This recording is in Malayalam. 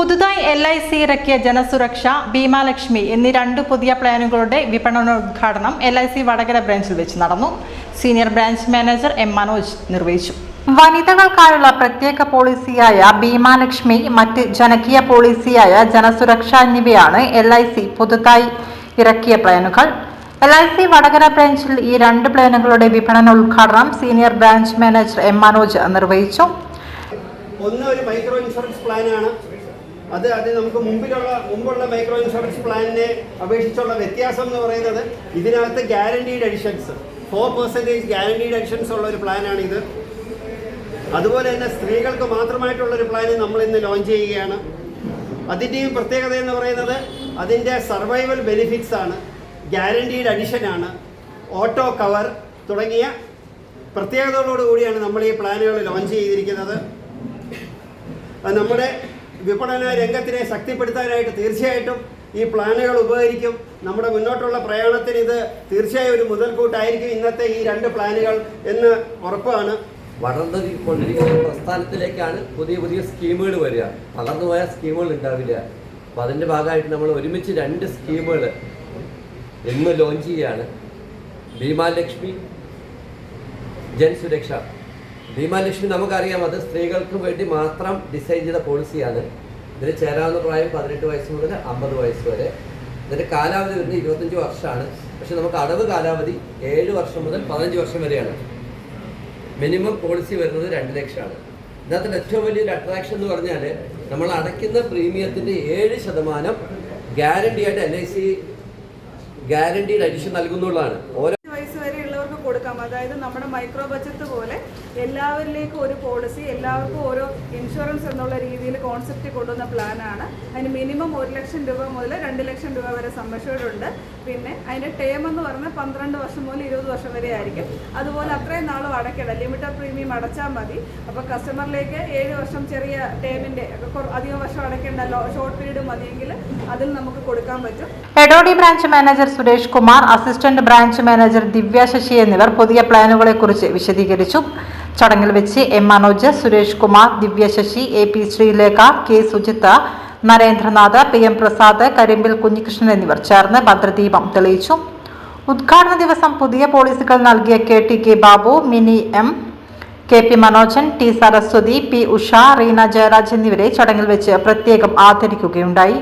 പുതുതായി LIC ഇറക്കിയ ജനസുരക്ഷ, ഭീമാലക്ഷ്മി എന്നീ രണ്ട് പുതിയ പ്ലാനുകളുടെ വിപണനോദ്ഘാടനം LIC വടകര ബ്രാഞ്ചിൽ വെച്ച് നടന്നു. Senior branch manager M. Manoj നിർവഹിച്ചു. വനിതകൾക്കായുള്ള പ്രത്യേക പോളിസിയായ ഭീമാലക്ഷ്മി, മറ്റ് ജനകീയ പോളിസിയായ ജനസുരക്ഷ എന്നിവയാണ് LIC പുതുതായി ഇറക്കിയ പ്ലാനുകൾ. LIC വടകര ബ്രാഞ്ചിൽ ഈ രണ്ട് പ്ലാനുകളുടെ വിപണനോദ്ഘാടനം senior branch manager M. Manoj നിർവഹിച്ചു. ഒരു മൈക്രോ ഇൻഷുറൻസ് പ്ലാനാണ്. അത് നമുക്ക് മുമ്പുള്ള മൈക്രോ ഇൻഷുറൻസ് പ്ലാനിനെ അപേക്ഷിച്ചുള്ള വ്യത്യാസം എന്ന് പറയുന്നത് ഇതിനകത്ത് ഗ്യാരണ്ടീഡ് അഡിഷൻസ് 4% ഗ്യാരണ്ടീഡ് അഡിഷൻസ് ഉള്ള ഒരു പ്ലാനാണ് ഇത്. അതുപോലെ തന്നെ സ്ത്രീകൾക്ക് മാത്രമായിട്ടുള്ളൊരു പ്ലാൻ നമ്മൾ ഇന്ന് ലോഞ്ച് ചെയ്യുകയാണ്. അതിൻ്റെയും പ്രത്യേകത എന്ന് പറയുന്നത് അതിൻ്റെ സർവൈവൽ ബെനിഫിറ്റ്സ് ആണ്, ഗ്യാരണ്ടീഡ് അഡിഷനാണ്, ഓട്ടോ കവർ തുടങ്ങിയ പ്രത്യേകതകളോടുകൂടിയാണ് നമ്മൾ ഈ പ്ലാനുകൾ ലോഞ്ച് ചെയ്തിരിക്കുന്നത്. നമ്മുടെ വിപണന രംഗത്തിനെ ശക്തിപ്പെടുത്താനായിട്ട് തീർച്ചയായിട്ടും ഈ പ്ലാനുകൾ ഉപകരിക്കും. നമ്മുടെ മുന്നോട്ടുള്ള പ്രയാണത്തിന് ഇത് തീർച്ചയായും ഒരു മുതൽക്കൂട്ടായിരിക്കും ഇന്നത്തെ ഈ രണ്ട് പ്ലാനുകൾ എന്ന് ഉറപ്പാണ്. വളർന്നുകൊണ്ടിരിക്കുന്ന പ്രസ്ഥാനത്തിലേക്കാണ് പുതിയ പുതിയ സ്കീമുകൾ വരിക. വളർന്നുപോയ സ്കീമുകൾ ഉണ്ടാവില്ല. അപ്പോൾ അതിൻ്റെ ഭാഗമായിട്ട് നമ്മൾ ഒരുമിച്ച് രണ്ട് സ്കീമുകൾ ഇന്ന് ലോഞ്ച് ചെയ്യുകയാണ്. ഭീമാലക്ഷ്മി, ജൻസുരക്ഷ. ഭീമാലക്ഷ്മി നമുക്കറിയാം, അത് സ്ത്രീകൾക്ക് വേണ്ടി മാത്രം ഡിസൈൻ ചെയ്ത പോളിസിയാണ്. ഇതിന് ചേരാവുന്ന പ്രായം 18 വയസ്സ് മുതൽ 50 വയസ്സ് വരെ. ഇതിൻ്റെ കാലാവധി വരുന്നത് 25 വർഷമാണ്. പക്ഷെ നമുക്ക് അടവ് കാലാവധി 7 വർഷം മുതൽ 15 വർഷം വരെയാണ്. മിനിമം പോളിസി വരുന്നത് 2 ലക്ഷമാണ്. ഇതിനകത്ത് ഏറ്റവും വലിയൊരു അട്രാക്ഷൻ എന്ന് പറഞ്ഞാൽ നമ്മൾ അടയ്ക്കുന്ന പ്രീമിയത്തിൻ്റെ 7% ഗ്യാരണ്ടി ആയിട്ട് LIC ഗ്യാരണ്ടീഡ് അഡിഷൻ നൽകുന്നുള്ളതാണ്. ഓരോ കൊടുക്കാം. അതായത് നമ്മുടെ മൈക്രോ ബജറ്റ് പോലെ എല്ലാവരിലേക്കും ഒരു പോളിസി, എല്ലാവർക്കും ഓരോ ഇൻഷുറൻസ് എന്നുള്ള രീതിയിൽ കോൺസെപ്റ്റ് കൊണ്ടുവന്ന പ്ലാനാണ്. അതിന് മിനിമം 1 ലക്ഷം രൂപ മുതൽ 2 ലക്ഷം രൂപ വരെ സം അഷ്യൂർഡ് ഉണ്ട്. പിന്നെ അതിൻ്റെ ടേം എന്ന് പറഞ്ഞാൽ 12 വർഷം മുതൽ 20 വർഷം വരെ ആയിരിക്കും. അതുപോലെ അത്രയും നാളും അടയ്ക്കണം, ലിമിറ്റഡ് പ്രീമിയം അടച്ചാൽ മതി. അപ്പോൾ കസ്റ്റമറിലേക്ക് 7 വർഷം ചെറിയ ടേമിൻ്റെ അധികം വർഷം അടയ്ക്കേണ്ട ഷോർട്ട് പീരീഡ് മതിയെങ്കിൽ അതിൽ നമുക്ക് കൊടുക്കാൻ പറ്റും. Edodi branch manager Suresh Kumar, assistant branch manager Divya Sasi എന്നിവർ പുതിയ പ്ലാനുകളെ കുറിച്ച് വിശദീകരിച്ചു. ചടങ്ങിൽ വെച്ച് M. മനോജ്, സുരേഷ് കുമാർ, ദിവ്യ Sasi, AP Sreelekha, K. Sujith, Narendranath, PM Prasad, കരിമ്പിൽ Kunhikrishnan എന്നിവർ ചേർന്ന് ഭദ്രദീപം തെളിയിച്ചു. ഉദ്ഘാടന ദിവസം പുതിയ പോളിസികൾ നൽകിയ KTK Babu, Mini M, KP Manojan, T. Saraswathi, P. Usha, Reena Jayaraj എന്നിവരെ ചടങ്ങിൽ വെച്ച് പ്രത്യേകം ആദരിക്കുകയുണ്ടായി.